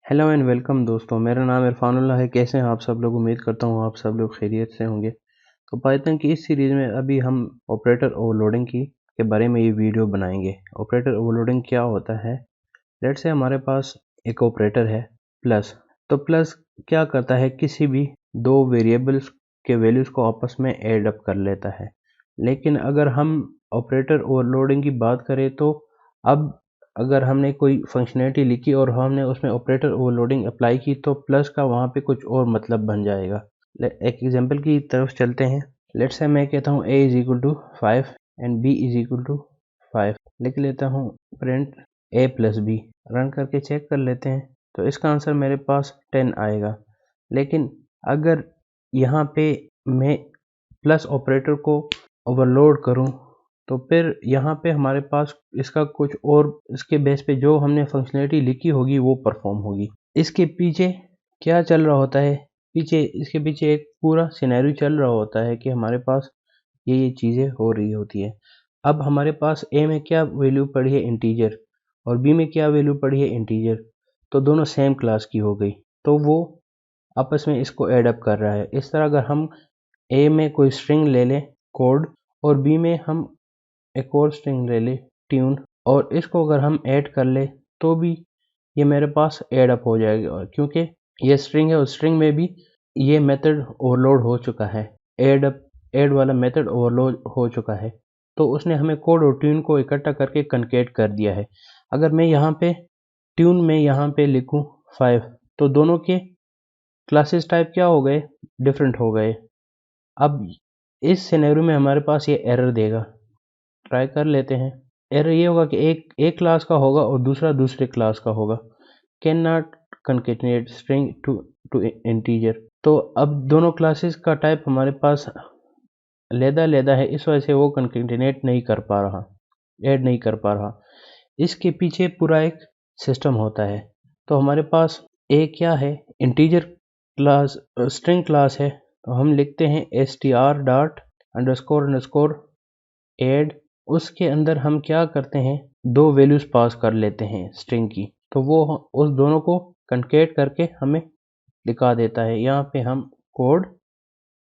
Hello and welcome दोस्तों, मेरा नाम इरफानुल्लाह है। कैसे हैं आप सब लोग? उम्मीद करता हूँ आप सब लोग खैरियत से होंगे। तो पाइथन की इस सीरीज़ में अभी हम ऑपरेटर ओवरलोडिंग के बारे में ये वीडियो बनाएंगे। ऑपरेटर ओवरलोडिंग क्या होता है? लेट्स से हमारे पास एक ऑपरेटर है प्लस। तो प्लस क्या करता है? किसी भी दो वेरिएबल्स के वैल्यूज़ को आपस में एड अप कर लेता है। लेकिन अगर हम ऑपरेटर ओवरलोडिंग की बात करें तो अब अगर हमने कोई फंक्शनैलिटी लिखी और हमने उसमें ऑपरेटर ओवरलोडिंग अप्लाई की तो प्लस का वहाँ पे कुछ और मतलब बन जाएगा। एक एग्जांपल की तरफ चलते हैं। लेट्स से मैं कहता हूँ a is equal to 5 and b is equal to 5। लिख लेता हूँ print a plus B. Run करके चेक कर लेते हैं तो इसका आंसर मेरे पास 10 आएगा। लेकिन अगर यहाँ पे मैं प्लस ऑपरेटर को ओवरलोड करूँ तो फिर यहाँ पे हमारे पास इसका कुछ और, इसके बेस पे जो हमने फंक्शनैलिटी लिखी होगी वो परफॉर्म होगी। इसके पीछे क्या चल रहा होता है? इसके पीछे एक पूरा सिनेरियो चल रहा होता है कि हमारे पास ये चीज़ें हो रही होती है। अब हमारे पास ए में क्या वैल्यू पड़ी है? इंटीजर। और बी में क्या वैल्यू पड़ी है? इंटीजर। तो दोनों सेम क्लास की हो गई, तो वो आपस में इसको ऐड अप कर रहा है। इस तरह अगर हम ए में कोई स्ट्रिंग ले लें कोड, और बी में हम एक और स्ट्रिंग ले ले ट्यून, और इसको अगर हम ऐड कर ले तो भी ये मेरे पास ऐड अप हो जाएगा। और क्योंकि ये स्ट्रिंग है, उस स्ट्रिंग में भी ये मेथड ओवरलोड हो चुका है, ऐड वाला मेथड ओवरलोड हो चुका है। तो उसने हमें कोड और ट्यून को इकट्ठा करके कनकेट कर दिया है। अगर मैं यहाँ पे ट्यून में यहाँ पे लिखूँ 5 तो दोनों के क्लासेस टाइप क्या हो गए? डिफरेंट हो गए। अब इस सिनेरियो में हमारे पास ये एरर देगा। ट्राई कर लेते हैं। एरर ये होगा कि एक क्लास का होगा और दूसरा दूसरे क्लास का होगा। Can not concatenate string to integer. तो अब दोनों क्लासेस का टाइप हमारे पास लेदा है, इस वजह से वो कंकेटिनेट नहीं कर पा रहा, ऐड नहीं कर पा रहा। इसके पीछे पूरा एक सिस्टम होता है। तो हमारे पास ए क्या है? इंटीजर क्लास, स्ट्रिंग क्लास है। तो हम लिखते हैं str डॉट अंडरस्कोर ऐड। उसके अंदर हम क्या करते हैं? दो वैल्यूज पास कर लेते हैं स्ट्रिंग की, तो वो उस दोनों को कंकेट करके हमें दिखा देता है। यहाँ पे हम कोड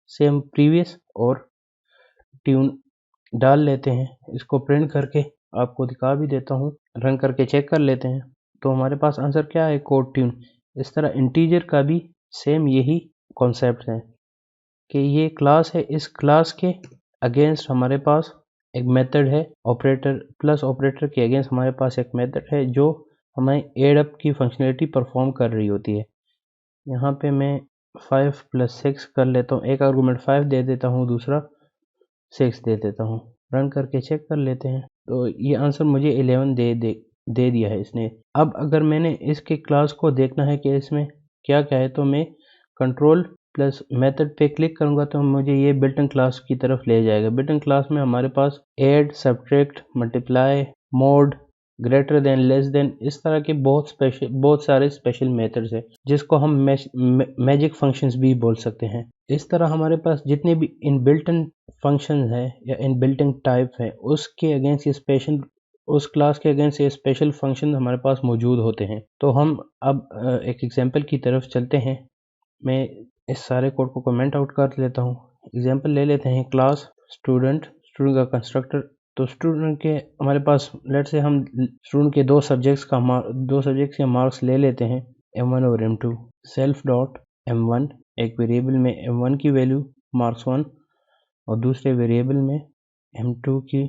सेम प्रीवियस और ट्यून डाल लेते हैं। इसको प्रिंट करके आपको दिखा भी देता हूँ। रन करके चेक कर लेते हैं तो हमारे पास आंसर क्या है? Code tune. इस तरह इंटीजर का भी सेम यही कॉन्सेप्ट है कि ये क्लास है, इस क्लास के अगेंस्ट हमारे पास एक मेथड है। ऑपरेटर प्लस ऑपरेटर के अगेंस्ट हमारे पास एक मेथड है जो हमें एड अप की फंक्शनलिटी परफॉर्म कर रही होती है। यहाँ पे मैं 5 प्लस 6 कर लेता हूँ। एक आर्गूमेंट 5 दे देता हूँ, दूसरा 6 दे देता हूँ। रन करके चेक कर लेते हैं तो ये आंसर मुझे 11 दे दिया है इसने। अब अगर मैंने इसके क्लास को देखना है कि इसमें क्या क्या है, तो मैं कंट्रोल प्लस मेथड पे क्लिक करूंगा तो मुझे ये बिल्ट-इन क्लास की तरफ ले जाएगा। बिल्ट-इन क्लास में हमारे पास add, subtract, multiply, mod, greater than, less than, इस तरह के बहुत सारे स्पेशल मेथड्स हैं जिसको हम मैजिक फंक्शंस भी बोल सकते हैं। इस तरह हमारे पास जितने भी इनबिल्ट-इन फंक्शंस हैं या इनबिल्ट-इन टाइप हैं, उसके अगेंस्ट ये स्पेशल, उस क्लास के अगेंस्ट ये स्पेशल फंक्शन हमारे पास मौजूद होते हैं। तो हम अब एक एग्जांपल की तरफ चलते हैं। मैं इस सारे कोड को कमेंट आउट कर लेता हूँ। एग्जांपल ले लेते हैं क्लास स्टूडेंट का कंस्ट्रक्टर। तो स्टूडेंट के हमारे पास लेट से हम स्टूडेंट के दो सब्जेक्ट्स के मार्क्स ले लेते हैं, m1 और m2। सेल्फ डॉट m1, एक वेरिएबल में m1 की वैल्यू मार्क्स 1 और दूसरे वेरिएबल में m2 की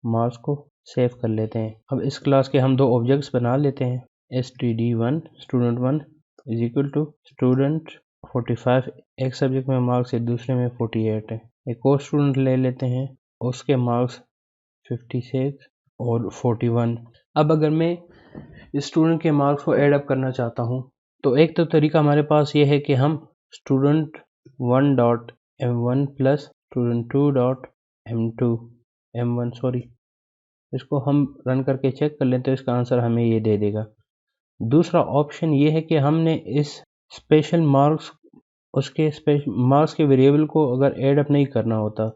मार्क्स को सेव कर लेते हैं। अब इस क्लास के हम दो ऑब्जेक्ट्स बना लेते हैं। std1 student1 is equal to student 45, एक सब्जेक्ट में मार्क्स है, दूसरे में 48 है। एक और स्टूडेंट ले लेते हैं, उसके मार्क्स 56 और 41। अब अगर मैं स्टूडेंट के मार्क्स को ऐड अप करना चाहता हूँ तो एक तो तरीका हमारे पास ये है कि हम student 1 dot m1 plus student 2 dot m1 इसको हम रन करके चेक कर लें तो इसका आंसर हमें ये दे देगा। दूसरा ऑप्शन ये है कि हमने इस स्पेशल मार्क्स, उसके मार्क्स के वेरिएबल को अगर ऐड अप नहीं करना होता,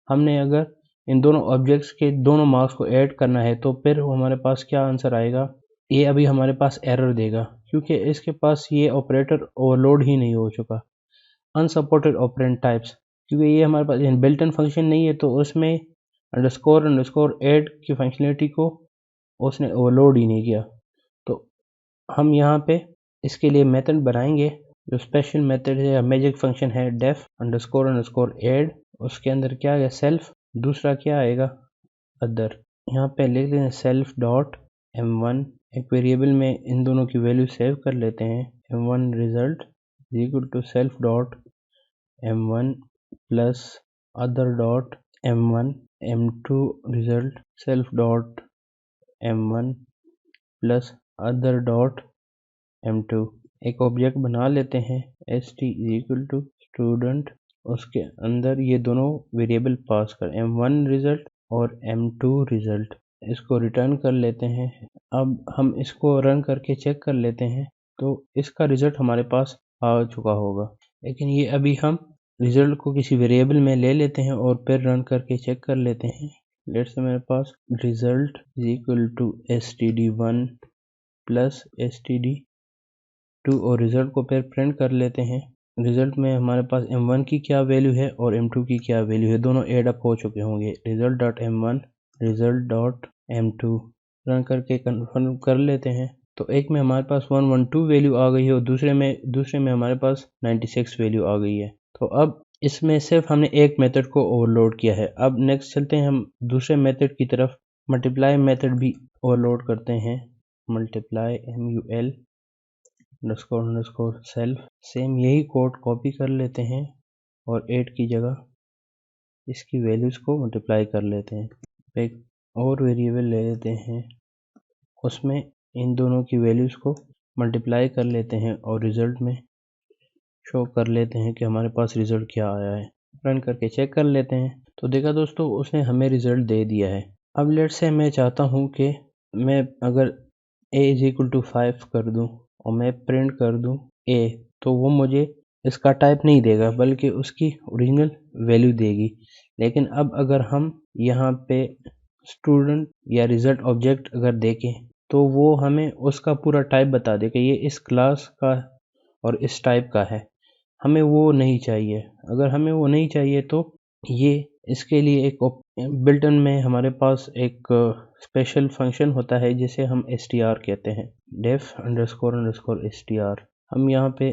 हमने अगर इन दोनों ऑब्जेक्ट्स के दोनों मार्क्स को ऐड करना है तो फिर हमारे पास क्या आंसर आएगा? ये अभी हमारे पास एरर देगा क्योंकि इसके पास ये ऑपरेटर ओवरलोड ही नहीं हो चुका। अनसपोर्टेड ऑपरेंड टाइप्स, क्योंकि ये हमारे पास बिल्ट इन फंक्शन नहीं है, तो उसमें अंडरस्कोर ऐड की फंक्शनलिटी को उसने ओवरलोड ही नहीं किया। तो हम यहाँ पे इसके लिए मेथड बनाएंगे, जो स्पेशल मेथड है या मैजिक फंक्शन है डेफ अंडरस्कोर ऐड। उसके अंदर क्या है सेल्फ, दूसरा क्या आएगा अदर। यहाँ पे लिख लें सेल्फ डॉट m1, एक वेरिएबल में इन दोनों की वैल्यू सेव कर लेते हैं। m1 result equal to self dot m1 plus other dot m1, m2 result self dot m1 plus other dot m2। एक ऑब्जेक्ट बना लेते हैं st इक्वल टू स्टूडेंट, उसके अंदर ये दोनों वेरिएबल पास कर m1 रिजल्ट और m2 रिजल्ट, इसको रिटर्न कर लेते हैं। अब हम इसको रन करके चेक कर लेते हैं, तो इसका रिजल्ट हमारे पास आ चुका होगा। लेकिन ये अभी हम रिजल्ट को किसी वेरिएबल में ले लेते हैं और फिर रन करके चेक कर लेते हैं। लेट्स से मेरे पास result is equal to std1 plus std2 और रिजल्ट को फिर प्रिंट कर लेते हैं। रिजल्ट में हमारे पास m1 की क्या वैल्यू है और m2 की क्या वैल्यू है, दोनों एड अप हो चुके होंगे। Result dot m1 result dot m2 run करके कन्फर्म कर लेते हैं। तो एक में हमारे पास 112 वैल्यू आ गई है और दूसरे में हमारे पास 96 वैल्यू आ गई है। तो अब इसमें सिर्फ हमने एक मेथड को ओवरलोड किया है। अब नेक्स्ट चलते हैं हम दूसरे मेथड की तरफ। मल्टीप्लाई मेथड भी ओवरलोड करते हैं। Multiply mul underscore self, same यही कोड कॉपी कर लेते हैं और 8 की जगह इसकी वैल्यूज़ को मल्टीप्लाई कर लेते हैं। एक और वेरिएबल ले लेते हैं, उसमें इन दोनों की वैल्यूज़ को मल्टीप्लाई कर लेते हैं और रिज़ल्ट में शो कर लेते हैं कि हमारे पास रिज़ल्ट क्या आया है। रन करके चेक कर लेते हैं। तो देखा दोस्तों, उसने हमें रिज़ल्ट दे दिया है। अब लेट से मैं चाहता हूँ कि मैं अगर a इज इक्वल टू 5 कर दूँ और मैं प्रिंट कर दूँ a, तो वो मुझे इसका टाइप नहीं देगा बल्कि उसकी ओरिजिनल वैल्यू देगी। लेकिन अब अगर हम यहाँ पे स्टूडेंट या रिजल्ट ऑब्जेक्ट अगर देखें, तो वो हमें उसका पूरा टाइप बता देगा, ये इस क्लास का और इस टाइप का है। हमें वो नहीं चाहिए। अगर हमें वो नहीं चाहिए तो ये इसके लिए एक बिल्ट इन में हमारे पास एक स्पेशल फंक्शन होता है जिसे हम str कहते हैं, डेफ अंडरस्कोर str। हम यहाँ पे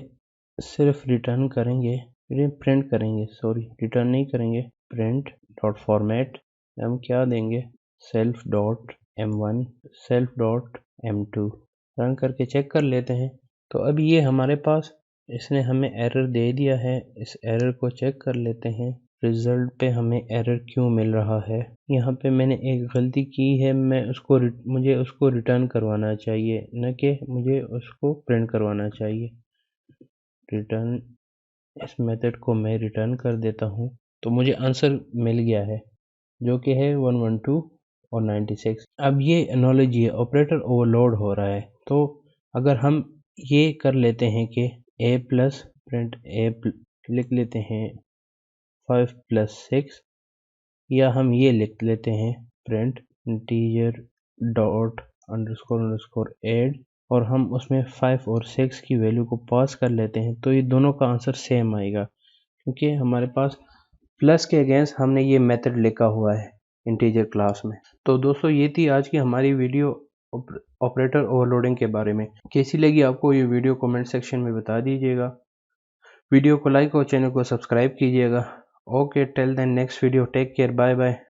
सिर्फ रिटर्न करेंगे, प्रिंट करेंगे, सॉरी रिटर्न नहीं करेंगे, प्रिंट डॉट फॉर्मेट। हम क्या देंगे self dot m1 self dot m2। Run करके चेक कर लेते हैं। तो अब ये हमारे पास इसने हमें एरर दे दिया है। इस एरर को चेक कर लेते हैं, रिजल्ट पे हमें एरर क्यों मिल रहा है। यहाँ पे मैंने एक गलती की है, मुझे उसको रिटर्न करवाना चाहिए, न कि मुझे उसको प्रिंट करवाना चाहिए। रिटर्न, इस मेथड को मैं रिटर्न कर देता हूँ, तो मुझे आंसर मिल गया है जो कि है 112 और 96। अब ये एनोलॉजी है, ऑपरेटर ओवरलोड हो रहा है। तो अगर हम ये कर लेते हैं कि a प्लस प्रिंट लिख लेते हैं 5 प्लस 6, या हम ये लिख लेते हैं print integer dot underscore add, और हम उसमें 5 और 6 की वैल्यू को पास कर लेते हैं, तो ये दोनों का आंसर सेम आएगा, क्योंकि हमारे पास प्लस के अगेंस्ट हमने ये मेथड लिखा हुआ है इंटीजर क्लास में। तो दोस्तों, ये थी आज की हमारी वीडियो ऑपरेटर ओवरलोडिंग के बारे में। कैसी लगी आपको ये वीडियो कमेंट सेक्शन में बता दीजिएगा। वीडियो को लाइक और चैनल को सब्सक्राइब कीजिएगा। Okay, till then next video, take care, bye bye.